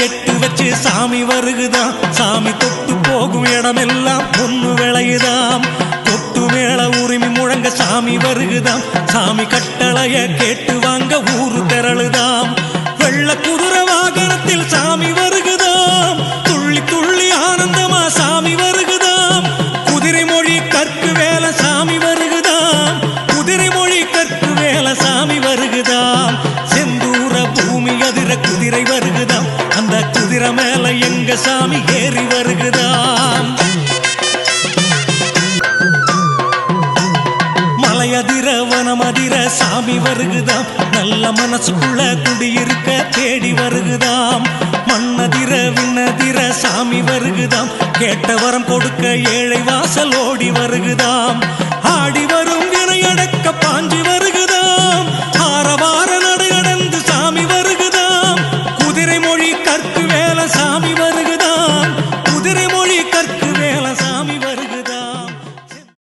எட்டு வச்சு சாமி வருகுதாம். சாமி தொட்டு போகும் இடமெல்லாம் பொண்ணு விளையுதாம். கொட்டு மேள உரிமை முழங்க சாமி வருகுதாம். சாமி கட்டளைய கேட்டு வாங்க ஊரு திரளுதாம். வெள்ள குதிரை வாகனத்தில் சாமி வருகுதாம். துள்ளி துள்ளி ஆனந்தமா சாமி வருகுதாம். குதிரை மொழி கற்கு வேலை சாமி வருகுதாம். குதிரை மொழி கற்கு வேலை சாமி வருகுதாம். செந்தூர பூமி அதிர குதிரை வருகுதாம். அந்த குதிரை மேல எங்க சாமி ஏறி வருகுதாம். மலையதிர வனமதிர சாமி வருகுதாம். நல்ல மனசுக்குள்ள குடியிருக்க தேடி வருகுதாம். மண்ணதிர விண்ணதிர சாமி வருகுதாம். கேட்ட வரம் கொடுக்க ஏழை வாசல் ஓடி வருகுதாம். ஆடி வரும் வினையடக்க பாஞ்சி வருகு